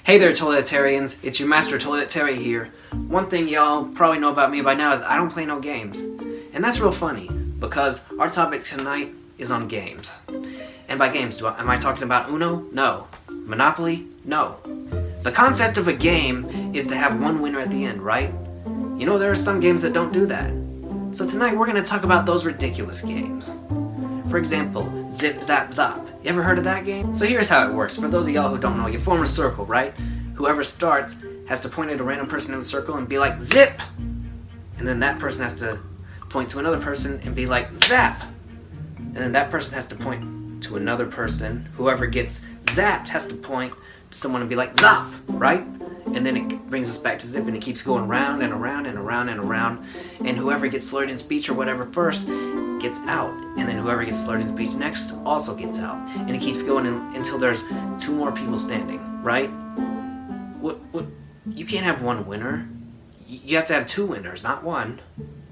Hey there, Toiletarians. It's your Master Toilet Terry here. One thing y'all probably know about me by now is I don't play no games. And that's real funny, because our topic tonight is on games. And by games, am I talking about Uno? No. Monopoly? No. The concept of a game is to have one winner at the end, right? You know, there are some games that don't do that. So tonight we're going to talk about those ridiculous games. For example, Zip Zap Zop. You ever heard of that game? So here's how it works. For those of y'all who don't know, you form a circle, right? Whoever starts has to point at a random person in the circle and be like, zip! And then that person has to point to another person and be like, zap! And then that person has to point to another person. Whoever gets zapped has to point to someone and be like, zop! Right? And then it brings us back to zip, and it keeps going round and around and around and around. And whoever gets slurred in speech or whatever first gets out. And then whoever gets slurred in speech next also gets out. And it keeps going until there's two more people standing, right? What? You can't have one winner. You have to have two winners, not one.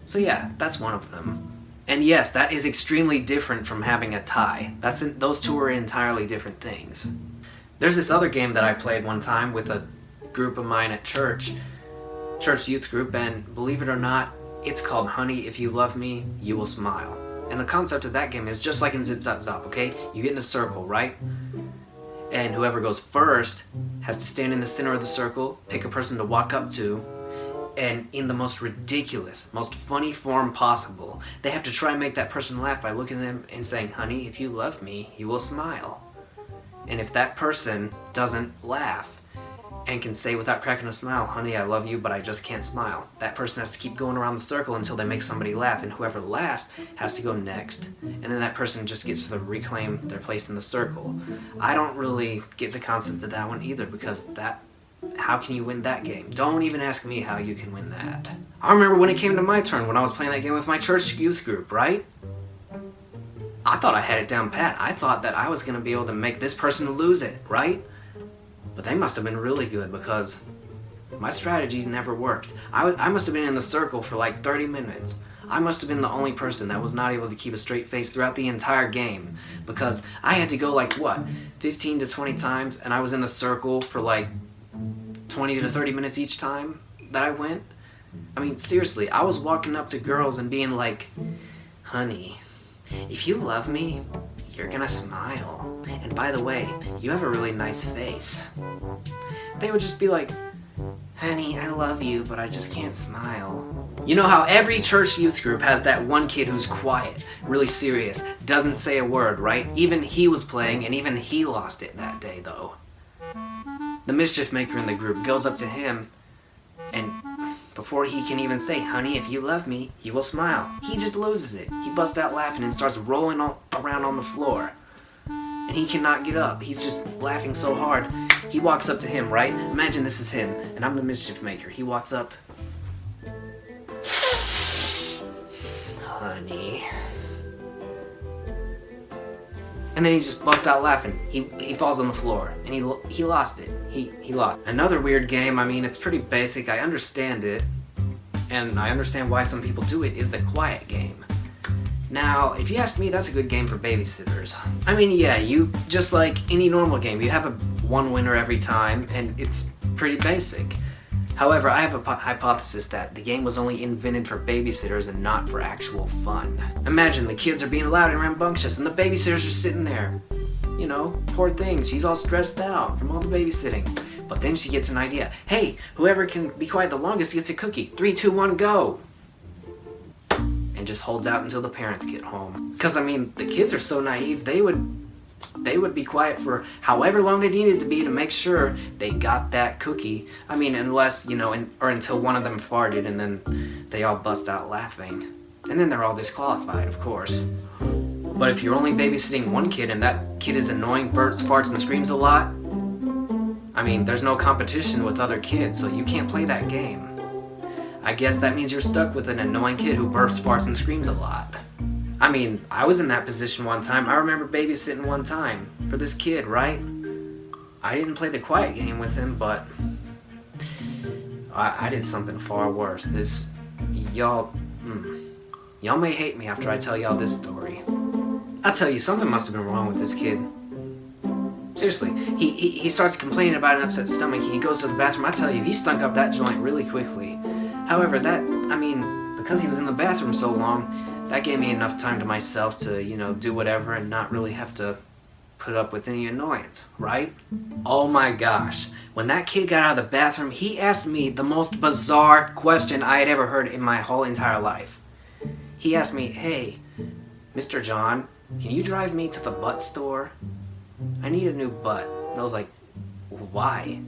So yeah, that's one of them. And yes, that is extremely different from having a tie. Those two are entirely different things. There's this other game that I played one time with a group of mine at church youth group, and believe it or not, it's called Honey, If You Love Me, You Will Smile. And the concept of that game is just like in Zip Zap Zop, okay? You get in a circle, right? And whoever goes first has to stand in the center of the circle, pick a person to walk up to, and in the most ridiculous, most funny form possible, they have to try and make that person laugh by looking at them and saying, honey, if you love me, you will smile. And if that person doesn't laugh and can say without cracking a smile, honey, I love you, but I just can't smile, that person has to keep going around the circle until they make somebody laugh, and whoever laughs has to go next. And then that person just gets to reclaim their place in the circle. I don't really get the concept of that one either, because how can you win that game? Don't even ask me how you can win that. I remember when it came to my turn when I was playing that game with my church youth group, right? I thought I had it down pat. I thought that I was going to be able to make this person lose it, right? But they must have been really good, because my strategies never worked. I must have been in the circle for like 30 minutes. I must have been the only person that was not able to keep a straight face throughout the entire game, because I had to go like, 15 to 20 times, and I was in the circle for like 20 to 30 minutes each time that I went. I mean, seriously, I was walking up to girls and being like, honey, if you love me, you're gonna smile. And by the way, you have a really nice face. They would just be like, honey, I love you, but I just can't smile. You know how every church youth group has that one kid who's quiet, really serious, doesn't say a word, right? Even he was playing, and even he lost it that day, though. The mischief maker in the group goes up to him, and before he can even say, honey, if you love me, you will smile, he just loses it. He busts out laughing and starts rolling around on the floor. And he cannot get up. He's just laughing so hard. He walks up to him, right? Imagine this is him, and I'm the mischief maker. He walks up. Honey. And then he just busts out laughing. He falls on the floor, and he lost it. He lost. Another weird game, I mean, it's pretty basic. I understand it, and I understand why some people do it, is the quiet game. Now, if you ask me, that's a good game for babysitters. I mean, yeah, you just like any normal game, you have one winner every time, and it's pretty basic. However, I have a hypothesis that the game was only invented for babysitters and not for actual fun. Imagine the kids are being loud and rambunctious, and the babysitter's just sitting there. You know, poor thing, she's all stressed out from all the babysitting. But then she gets an idea. Hey, whoever can be quiet the longest gets a cookie. 3, 2, 1, go! And just holds out until the parents get home. Because, I mean, the kids are so naive, they would be quiet for however long they needed to be to make sure they got that cookie. I mean, unless, or until one of them farted and then they all bust out laughing. And then they're all disqualified, of course. But if you're only babysitting one kid and that kid is annoying, burps, farts, and screams a lot, I mean, there's no competition with other kids, so you can't play that game. I guess that means you're stuck with an annoying kid who burps, farts, and screams a lot. I mean, I was in that position one time. I remember babysitting one time for this kid, right? I didn't play the quiet game with him, but I did something far worse. Y'all may hate me after I tell y'all this story. I tell you, something must have been wrong with this kid. Seriously, he starts complaining about an upset stomach. He goes to the bathroom. I tell you, he stunk up that joint really quickly. However, because he was in the bathroom so long, that gave me enough time to myself to, do whatever and not really have to put up with any annoyance, right? Oh my gosh. When that kid got out of the bathroom, he asked me the most bizarre question I had ever heard in my whole entire life. He asked me, "Hey, Mr. John, can you drive me to the butt store? I need a new butt." And I was like, "Why?"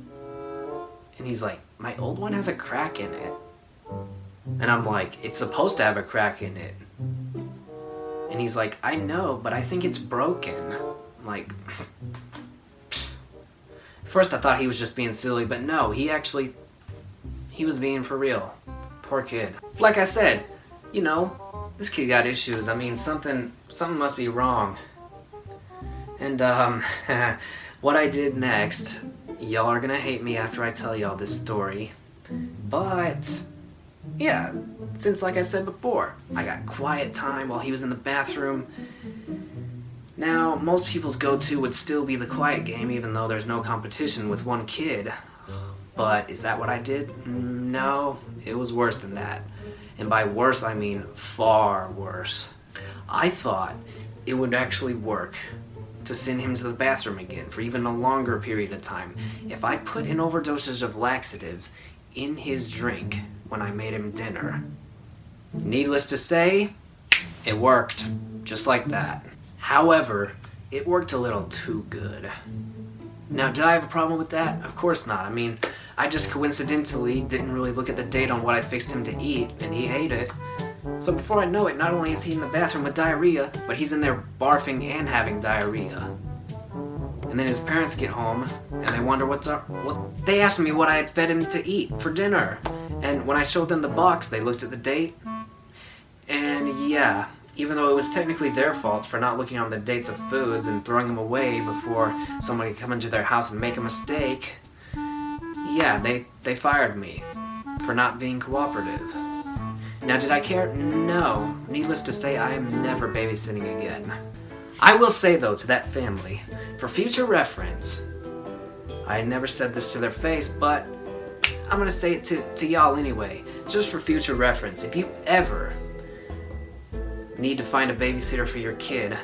And he's like, "My old one has a crack in it." And I'm like, "It's supposed to have a crack in it." And he's like, "I know, but I think it's broken." I'm like, first I thought he was just being silly, but no, he was being for real. Poor kid. Like I said, this kid got issues. Something must be wrong. And what I did next, y'all are gonna hate me after I tell y'all this story. But yeah, since like I said before, I got quiet time while he was in the bathroom. Now, most people's go-to would still be the quiet game, even though there's no competition with one kid. But is that what I did? No, it was worse than that. And by worse, I mean far worse. I thought it would actually work to send him to the bathroom again for even a longer period of time if I put an overdosage of laxatives in his drink when I made him dinner. Needless to say, it worked, just like that. However, it worked a little too good. Now, did I have a problem with that? Of course not. I just coincidentally didn't really look at the date on what I fixed him to eat, and he ate it. So before I know it, not only is he in the bathroom with diarrhea, but he's in there barfing and having diarrhea. And then his parents get home, and they wonder they asked me what I had fed him to eat for dinner. And when I showed them the box, they looked at the date, and yeah, even though it was technically their faults for not looking on the dates of foods and throwing them away before someone could come into their house and make a mistake, yeah, they fired me for not being cooperative. Now, did I care? No. Needless to say, I am never babysitting again. I will say, though, to that family, for future reference, I never said this to their face, but I'm going to say it to y'all anyway, just for future reference. If you ever need to find a babysitter for your kid,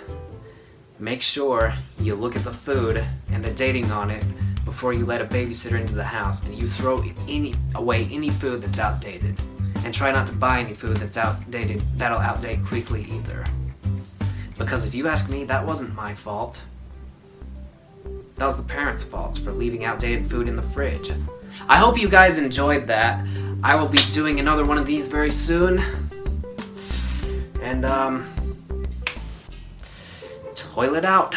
make sure you look at the food and the dating on it before you let a babysitter into the house, and you throw away any food that's outdated. And try not to buy any food that's outdated, that'll outdate quickly either. Because if you ask me, that wasn't my fault. That was the parents' fault for leaving outdated food in the fridge. I hope you guys enjoyed that. I will be doing another one of these very soon. And, toilet out.